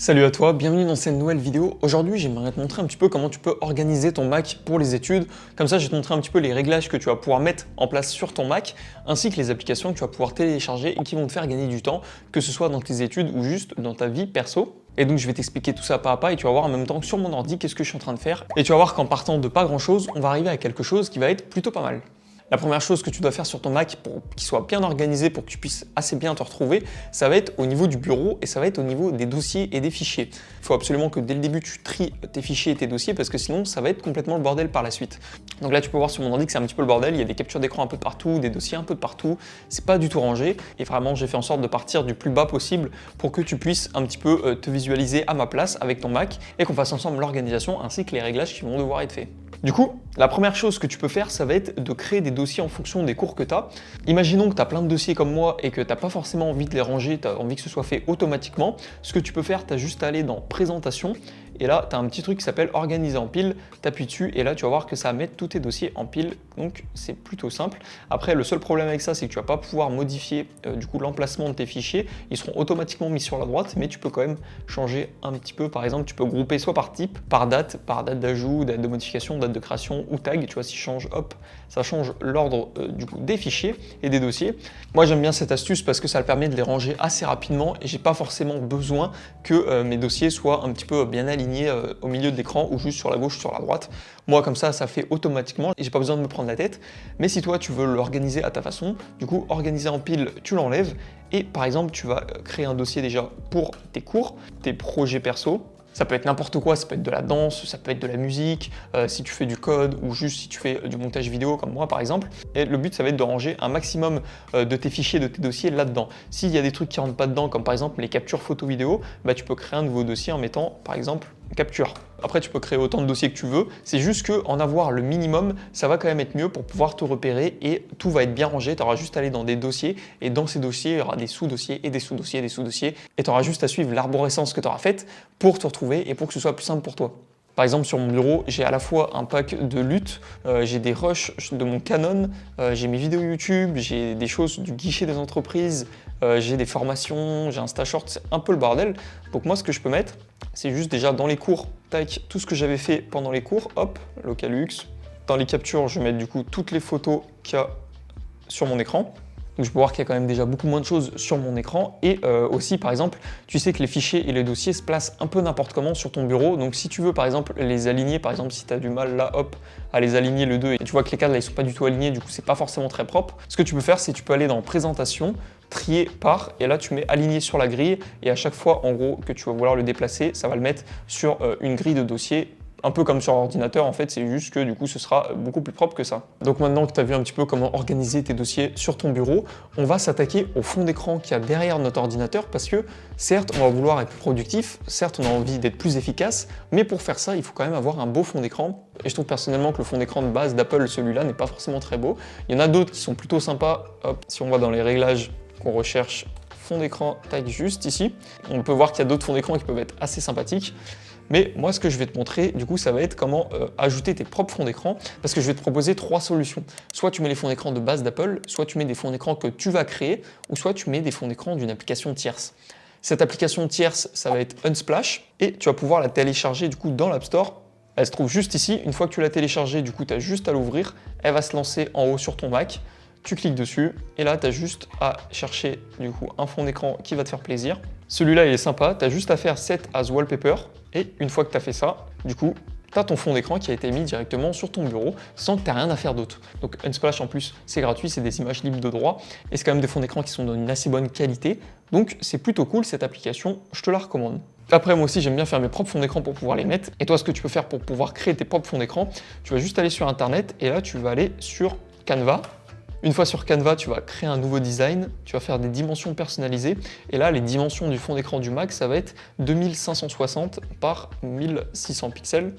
Salut à toi, bienvenue dans cette nouvelle vidéo. Aujourd'hui, j'aimerais te montrer un petit peu comment tu peux organiser ton Mac pour les études. Comme ça, je vais te montrer un petit peu les réglages que tu vas pouvoir mettre en place sur ton Mac, ainsi que les applications que tu vas pouvoir télécharger et qui vont te faire gagner du temps, que ce soit dans tes études ou juste dans ta vie perso. Et donc, je vais t'expliquer tout ça pas à pas et tu vas voir en même temps que sur mon ordi qu'est-ce que je suis en train de faire. Et tu vas voir qu'en partant de pas grand-chose, on va arriver à quelque chose qui va être plutôt pas mal. La première chose que tu dois faire sur ton Mac pour qu'il soit bien organisé, pour que tu puisses assez bien te retrouver, ça va être au niveau du bureau et ça va être au niveau des dossiers et des fichiers. Il faut absolument que dès le début, tu tries tes fichiers et tes dossiers parce que sinon, ça va être complètement le bordel par la suite. Donc là, tu peux voir sur mon ordi que c'est un petit peu le bordel. Il y a des captures d'écran un peu de partout, des dossiers un peu de partout. C'est pas du tout rangé et vraiment, j'ai fait en sorte de partir du plus bas possible pour que tu puisses un petit peu te visualiser à ma place avec ton Mac et qu'on fasse ensemble l'organisation ainsi que les réglages qui vont devoir être faits. Du coup, la première chose que tu peux faire, ça va être de créer des dossiers en fonction des cours que tu as. Imaginons que tu as plein de dossiers comme moi et que tu n'as pas forcément envie de les ranger, tu as envie que ce soit fait automatiquement. Ce que tu peux faire, tu as juste à aller dans Présentation et là, tu as un petit truc qui s'appelle Organiser en pile. Tu appuies dessus et là, tu vas voir que ça va mettre tous tes dossiers en pile. Donc, c'est plutôt simple. Après, le seul problème avec ça, c'est que tu ne vas pas pouvoir modifier du coup l'emplacement de tes fichiers. Ils seront automatiquement mis sur la droite, mais tu peux quand même changer un petit peu. Par exemple, tu peux grouper soit par type, par date d'ajout, date de modification, date de création ou tag. Tu vois, si je change, hop, ça change l'ordre du coup des fichiers et des dossiers. Moi, j'aime bien cette astuce parce que ça permet de les ranger assez rapidement et j'ai pas forcément besoin que mes dossiers soient un petit peu bien alignés au milieu de l'écran ou juste sur la gauche, sur la droite. Moi, comme ça fait automatiquement et j'ai pas besoin de me prendre la tête. Mais si toi, tu veux l'organiser à ta façon, du coup, organiser en pile, tu l'enlèves et par exemple, tu vas créer un dossier déjà pour tes cours, tes projets perso. Ça peut être n'importe quoi, ça peut être de la danse, ça peut être de la musique, si tu fais du code ou juste si tu fais du montage vidéo comme moi par exemple. Et le but ça va être de ranger un maximum de tes fichiers, de tes dossiers là-dedans. S'il y a des trucs qui rentrent pas dedans comme par exemple les captures photo vidéo, bah, tu peux créer un nouveau dossier en mettant par exemple capture. Après tu peux créer autant de dossiers que tu veux, c'est juste qu'en avoir le minimum, ça va quand même être mieux pour pouvoir te repérer et tout va être bien rangé. Tu auras juste à aller dans des dossiers et dans ces dossiers, il y aura des sous-dossiers et des sous-dossiers et des sous-dossiers et tu auras juste à suivre l'arborescence que tu auras faite pour te retrouver et pour que ce soit plus simple pour toi. Par exemple, sur mon bureau, j'ai à la fois un pack de lutte, j'ai des rushs de mon Canon, j'ai mes vidéos YouTube, j'ai des choses du guichet des entreprises, j'ai des formations, j'ai un StageShort, c'est un peu le bordel. Donc moi, ce que je peux mettre, c'est juste déjà dans les cours, tac, tout ce que j'avais fait pendant les cours, hop, Localux. Dans les captures, je vais mettre du coup toutes les photos qu'il y a sur mon écran. Donc je peux voir qu'il y a quand même déjà beaucoup moins de choses sur mon écran et aussi par exemple tu sais que les fichiers et les dossiers se placent un peu n'importe comment sur ton bureau, donc si tu veux par exemple les aligner, par exemple si tu as du mal là hop à les aligner le 2 et tu vois que les cadres là ils sont pas du tout alignés, du coup c'est pas forcément très propre, ce que tu peux faire c'est que tu peux aller dans Présentation, trier par et là tu mets aligné sur la grille et à chaque fois en gros que tu vas vouloir le déplacer ça va le mettre sur une grille de dossier. Un peu comme sur ordinateur, en fait, c'est juste que du coup, ce sera beaucoup plus propre que ça. Donc maintenant que tu as vu un petit peu comment organiser tes dossiers sur ton bureau, on va s'attaquer au fond d'écran qu'il y a derrière notre ordinateur parce que certes, on va vouloir être plus productif, certes, on a envie d'être plus efficace, mais pour faire ça, il faut quand même avoir un beau fond d'écran. Et je trouve personnellement que le fond d'écran de base d'Apple, celui-là, n'est pas forcément très beau. Il y en a d'autres qui sont plutôt sympas. Hop, si on va dans les réglages qu'on recherche, fond d'écran, tac, juste ici, on peut voir qu'il y a d'autres fonds d'écran qui peuvent être assez sympathiques. Mais moi, ce que je vais te montrer, du coup, ça va être comment ajouter tes propres fonds d'écran, parce que je vais te proposer trois solutions. Soit tu mets les fonds d'écran de base d'Apple, soit tu mets des fonds d'écran que tu vas créer, ou soit tu mets des fonds d'écran d'une application tierce. Cette application tierce, ça va être Unsplash, et tu vas pouvoir la télécharger du coup dans l'App Store. Elle se trouve juste ici. Une fois que tu l'as téléchargée, du coup, tu as juste à l'ouvrir. Elle va se lancer en haut sur ton Mac. Tu cliques dessus et là, tu as juste à chercher du coup un fond d'écran qui va te faire plaisir. Celui-là, il est sympa. Tu as juste à faire Set as Wallpaper et une fois que tu as fait ça, du coup, tu as ton fond d'écran qui a été mis directement sur ton bureau sans que tu aies rien à faire d'autre. Donc Unsplash en plus, c'est gratuit, c'est des images libres de droit et c'est quand même des fonds d'écran qui sont d'une assez bonne qualité. Donc c'est plutôt cool cette application, je te la recommande. Après, moi aussi, j'aime bien faire mes propres fonds d'écran pour pouvoir les mettre. Et toi, ce que tu peux faire pour pouvoir créer tes propres fonds d'écran, tu vas juste aller sur Internet et là, tu vas aller sur Canva. Une fois sur Canva, tu vas créer un nouveau design, tu vas faire des dimensions personnalisées et là, les dimensions du fond d'écran du Mac, ça va être 2560 par 1600 pixels.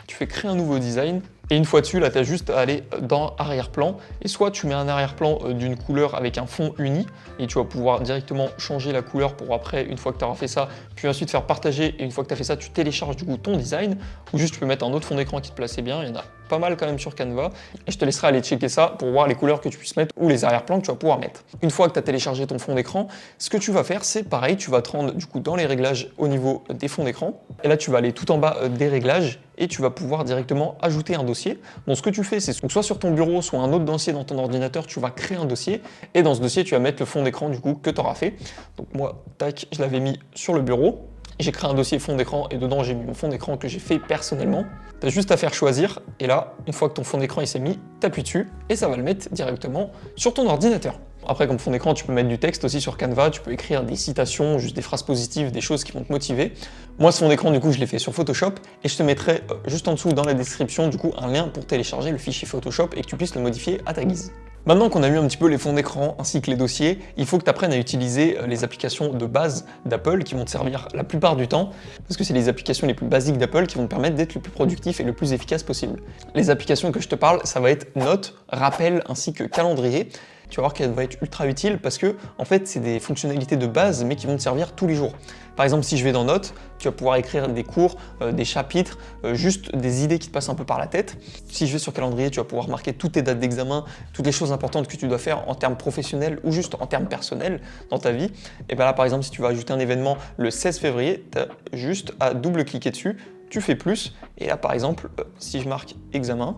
Tu fais créer un nouveau design et une fois dessus, là, tu as juste à aller dans arrière-plan et soit tu mets un arrière-plan d'une couleur avec un fond uni et tu vas pouvoir directement changer la couleur pour après, une fois que tu auras fait ça, puis ensuite faire partager et une fois que tu as fait ça, tu télécharges du coup ton design ou juste tu peux mettre un autre fond d'écran qui te plaçait bien, il y en a pas mal quand même sur Canva. Et je te laisserai aller checker ça pour voir les couleurs que tu puisses mettre ou les arrière-plans que tu vas pouvoir mettre. Une fois que tu as téléchargé ton fond d'écran, ce que tu vas faire, c'est pareil, tu vas te rendre du coup dans les réglages au niveau des fonds d'écran. Et là, tu vas aller tout en bas des réglages et tu vas pouvoir directement ajouter un dossier. Donc ce que tu fais, c'est soit sur ton bureau, soit un autre dossier dans ton ordinateur, tu vas créer un dossier et dans ce dossier, tu vas mettre le fond d'écran du coup que tu auras fait. Donc moi, tac, je l'avais mis sur le bureau. J'ai créé un dossier fond d'écran et dedans j'ai mis mon fond d'écran que j'ai fait personnellement. Tu as juste à faire choisir et là, une fois que ton fond d'écran il s'est mis, tu appuies dessus et ça va le mettre directement sur ton ordinateur. Après, comme fond d'écran, tu peux mettre du texte aussi sur Canva, tu peux écrire des citations, juste des phrases positives, des choses qui vont te motiver. Moi, ce fond d'écran, du coup, je l'ai fait sur Photoshop et je te mettrai juste en dessous dans la description, du coup, un lien pour télécharger le fichier Photoshop et que tu puisses le modifier à ta guise. Maintenant qu'on a vu un petit peu les fonds d'écran ainsi que les dossiers, il faut que tu apprennes à utiliser les applications de base d'Apple qui vont te servir la plupart du temps, parce que c'est les applications les plus basiques d'Apple qui vont te permettre d'être le plus productif et le plus efficace possible. Les applications que je te parle, ça va être Notes, Rappel ainsi que Calendrier. Tu vas voir qu'elle va être ultra utile parce que en fait c'est des fonctionnalités de base mais qui vont te servir tous les jours. Par exemple, si je vais dans Notes, tu vas pouvoir écrire des cours, des chapitres, juste des idées qui te passent un peu par la tête. Si je vais sur Calendrier, tu vas pouvoir marquer toutes tes dates d'examen, toutes les choses importantes que tu dois faire en termes professionnels ou juste en termes personnels dans ta vie. Et bien là, par exemple, si tu vas ajouter un événement le 16 février, tu as juste à double-cliquer dessus, tu fais plus. Et là, par exemple, si je marque examen,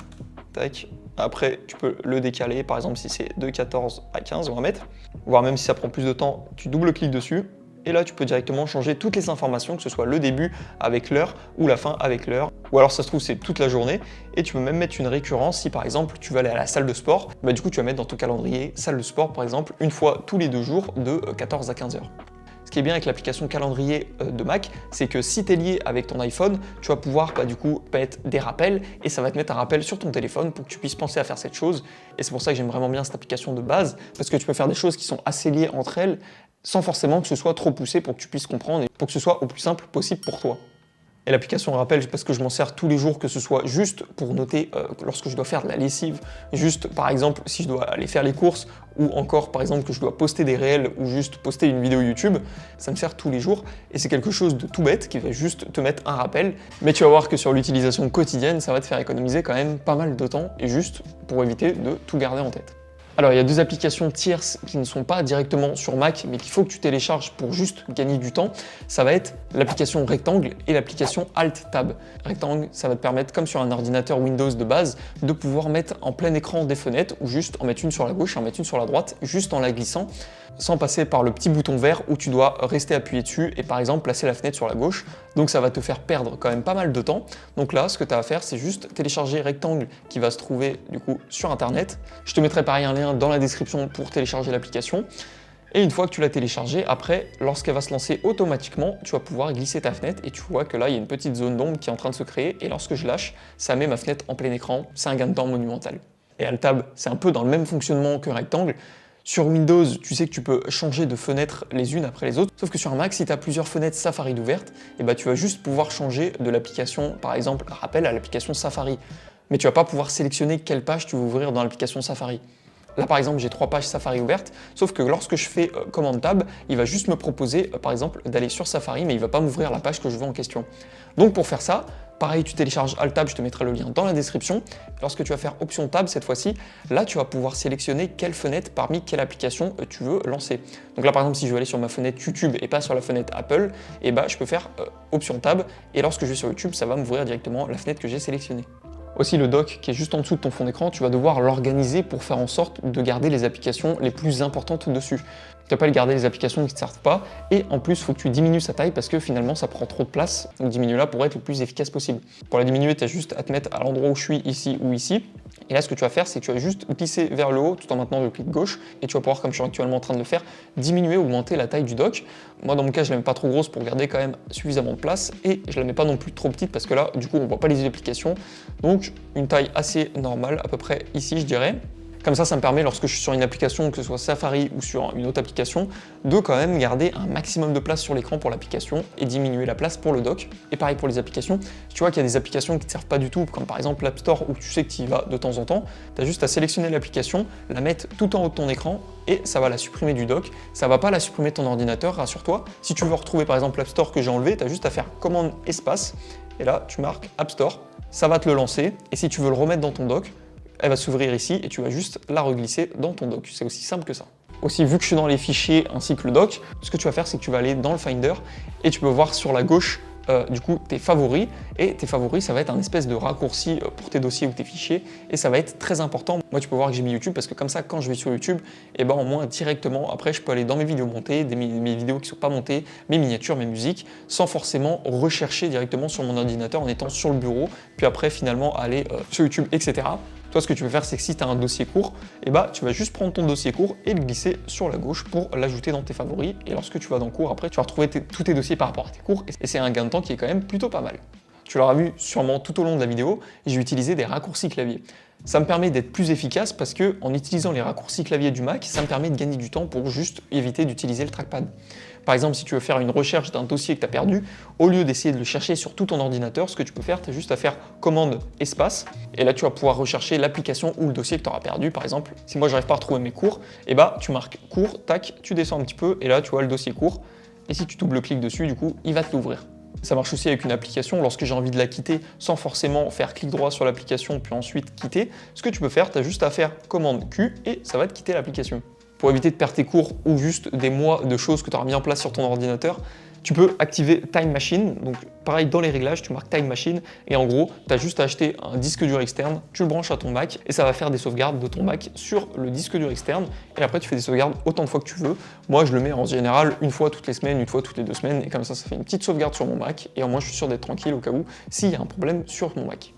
tac, après, tu peux le décaler, par exemple, si c'est de 14 à 15, on va mettre. Voire même si ça prend plus de temps, tu double-cliques dessus. Et là, tu peux directement changer toutes les informations, que ce soit le début avec l'heure ou la fin avec l'heure. Ou alors, ça se trouve, c'est toute la journée. Et tu peux même mettre une récurrence si, par exemple, tu veux aller à la salle de sport. Bah, du coup, tu vas mettre dans ton calendrier salle de sport, par exemple, une fois tous les 2 jours de 14 à 15 heures. Ce qui est bien avec l'application calendrier de Mac, c'est que si tu es lié avec ton iPhone, tu vas pouvoir du coup mettre des rappels et ça va te mettre un rappel sur ton téléphone pour que tu puisses penser à faire cette chose. Et c'est pour ça que j'aime vraiment bien cette application de base, parce que tu peux faire des choses qui sont assez liées entre elles sans forcément que ce soit trop poussé pour que tu puisses comprendre et pour que ce soit au plus simple possible pour toi. Et l'application rappel, parce que je m'en sers tous les jours, que ce soit juste pour noter lorsque je dois faire de la lessive, juste par exemple si je dois aller faire les courses, ou encore par exemple que je dois poster des réels ou juste poster une vidéo YouTube, ça me sert tous les jours et c'est quelque chose de tout bête qui va juste te mettre un rappel. Mais tu vas voir que sur l'utilisation quotidienne, ça va te faire économiser quand même pas mal de temps et juste pour éviter de tout garder en tête. Alors il y a 2 applications tierces qui ne sont pas directement sur Mac mais qu'il faut que tu télécharges pour juste gagner du temps. Ça va être l'application Rectangle et l'application Alt-Tab. Rectangle, ça va te permettre, comme sur un ordinateur Windows de base, de pouvoir mettre en plein écran des fenêtres ou juste en mettre une sur la gauche et en mettre une sur la droite, juste en la glissant, sans passer par le petit bouton vert où tu dois rester appuyé dessus et par exemple placer la fenêtre sur la gauche. Donc ça va te faire perdre quand même pas mal de temps. Donc là, ce que tu as à faire, c'est juste télécharger Rectangle qui va se trouver du coup sur internet. Je te mettrai pareil un lien dans la description pour télécharger l'application. Et une fois que tu l'as téléchargée, après, lorsqu'elle va se lancer automatiquement, tu vas pouvoir glisser ta fenêtre et tu vois que là, il y a une petite zone d'ombre qui est en train de se créer et lorsque je lâche, ça met ma fenêtre en plein écran. C'est un gain de temps monumental. Et Alt-Tab, c'est un peu dans le même fonctionnement que Rectangle. Sur Windows, tu sais que tu peux changer de fenêtres les unes après les autres, sauf que sur un Mac, si tu as plusieurs fenêtres Safari d'ouvertes, et tu vas juste pouvoir changer de l'application, par exemple, rappel à l'application Safari. Mais tu vas pas pouvoir sélectionner quelle page tu veux ouvrir dans l'application Safari. Là, par exemple, j'ai 3 pages Safari ouvertes, sauf que lorsque je fais commande tab, il va juste me proposer, par exemple, d'aller sur Safari, mais il va pas m'ouvrir la page que je veux en question. Donc pour faire ça, pareil, tu télécharges Alt-Tab, je te mettrai le lien dans la description. Lorsque tu vas faire Option Tab cette fois-ci, là tu vas pouvoir sélectionner quelle fenêtre parmi quelle application tu veux lancer. Donc là par exemple, si je veux aller sur ma fenêtre YouTube et pas sur la fenêtre Apple, et je peux faire Option Tab et lorsque je vais sur YouTube, ça va m'ouvrir directement la fenêtre que j'ai sélectionnée. Aussi le dock qui est juste en dessous de ton fond d'écran, tu vas devoir l'organiser pour faire en sorte de garder les applications les plus importantes dessus. Tu vas pas garder les applications qui ne te servent pas et en plus il faut que tu diminues sa taille parce que finalement ça prend trop de place, donc diminue-la pour être le plus efficace possible. Pour la diminuer, tu as juste à te mettre à l'endroit où je suis, ici ou ici. Et là ce que tu vas faire, c'est que tu vas juste glisser vers le haut tout en maintenant le clic gauche et tu vas pouvoir, comme je suis actuellement en train de le faire, diminuer ou augmenter la taille du dock. Moi dans mon cas je la mets pas trop grosse pour garder quand même suffisamment de place et je la mets pas non plus trop petite parce que là du coup on voit pas les applications. Donc une taille assez normale, à peu près ici je dirais. Comme ça me permet, lorsque je suis sur une application, que ce soit Safari ou sur une autre application, de quand même garder un maximum de place sur l'écran pour l'application et diminuer la place pour le dock. Et pareil pour les applications. Si tu vois qu'il y a des applications qui ne te servent pas du tout, comme par exemple l'App Store où tu sais que tu y vas de temps en temps, tu as juste à sélectionner l'application, la mettre tout en haut de ton écran et ça va la supprimer du dock. Ça va pas la supprimer de ton ordinateur, rassure-toi. Si tu veux retrouver par exemple l'App Store que j'ai enlevé, tu as juste à faire commande espace et là tu marques App Store. ça va te le lancer. Et si tu veux le remettre dans ton doc, elle va s'ouvrir ici et tu vas juste la reglisser dans ton doc. C'est aussi simple que ça. Aussi, vu que je suis dans les fichiers ainsi que le doc, ce que tu vas faire, c'est que tu vas aller dans le Finder et tu peux voir sur la gauche du coup tes favoris, et tes favoris ça va être un espèce de raccourci pour tes dossiers ou tes fichiers, et ça va être très important. Moi tu peux voir que j'ai mis YouTube parce que comme ça quand je vais sur YouTube, et ben au moins directement après je peux aller dans mes vidéos montées, mes vidéos qui sont pas montées, mes miniatures, mes musiques, sans forcément rechercher directement sur mon ordinateur en étant sur le bureau, puis après finalement aller sur YouTube, etc. Toi, ce que tu peux faire, c'est que si tu as un dossier court, et bah, tu vas juste prendre ton dossier court et le glisser sur la gauche pour l'ajouter dans tes favoris. Et lorsque tu vas dans le cours, après, tu vas retrouver tous tes dossiers par rapport à tes cours. Et c'est un gain de temps qui est quand même plutôt pas mal. Tu l'auras vu sûrement tout au long de la vidéo, j'ai utilisé des raccourcis clavier. Ça me permet d'être plus efficace parce que en utilisant les raccourcis clavier du Mac, ça me permet de gagner du temps pour juste éviter d'utiliser le trackpad. Par exemple, si tu veux faire une recherche d'un dossier que tu as perdu, au lieu d'essayer de le chercher sur tout ton ordinateur, ce que tu peux faire, tu as juste à faire commande espace, et là tu vas pouvoir rechercher l'application ou le dossier que tu auras perdu. Par exemple, si moi j'arrive pas à retrouver mes cours, et bah tu marques cours, tac, tu descends un petit peu, et là tu vois le dossier cours, et si tu double-cliques dessus, du coup, il va te l'ouvrir. Ça marche aussi avec une application, lorsque j'ai envie de la quitter sans forcément faire clic droit sur l'application puis ensuite quitter, ce que tu peux faire, tu as juste à faire commande Q et ça va te quitter l'application. Pour éviter de perdre tes cours ou juste des mois de choses que tu auras mis en place sur ton ordinateur, tu peux activer Time Machine. Donc pareil, dans les réglages, tu marques Time Machine et en gros, tu as juste à acheter un disque dur externe, tu le branches à ton Mac et ça va faire des sauvegardes de ton Mac sur le disque dur externe et après tu fais des sauvegardes autant de fois que tu veux. Moi, je le mets en général une fois toutes les semaines, une fois toutes les 2 semaines et comme ça fait une petite sauvegarde sur mon Mac et au moins je suis sûr d'être tranquille au cas où s'il y a un problème sur mon Mac.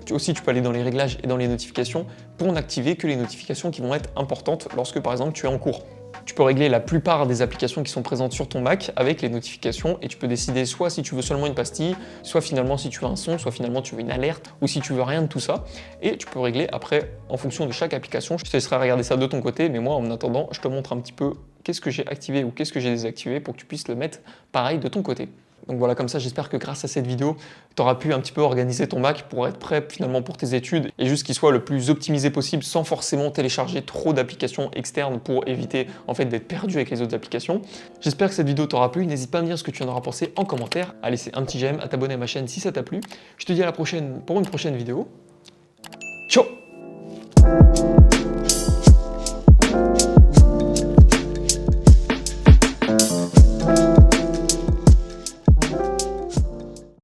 Aussi, tu peux aller dans les réglages et dans les notifications pour n'activer que les notifications qui vont être importantes lorsque par exemple tu es en cours. Tu peux régler la plupart des applications qui sont présentes sur ton Mac avec les notifications et tu peux décider soit si tu veux seulement une pastille, soit finalement si tu veux un son, soit finalement tu veux une alerte ou si tu veux rien de tout ça. Et tu peux régler après en fonction de chaque application. Je te laisserai regarder ça de ton côté, mais moi en attendant, je te montre un petit peu qu'est-ce que j'ai activé ou qu'est-ce que j'ai désactivé pour que tu puisses le mettre pareil de ton côté. Donc voilà, comme ça, j'espère que grâce à cette vidéo, tu auras pu un petit peu organiser ton Mac pour être prêt finalement pour tes études et juste qu'il soit le plus optimisé possible sans forcément télécharger trop d'applications externes pour éviter en fait d'être perdu avec les autres applications. J'espère que cette vidéo t'aura plu. N'hésite pas à me dire ce que tu en auras pensé en commentaire, à laisser un petit j'aime, à t'abonner à ma chaîne si ça t'a plu. Je te dis à la prochaine pour une prochaine vidéo. Ciao!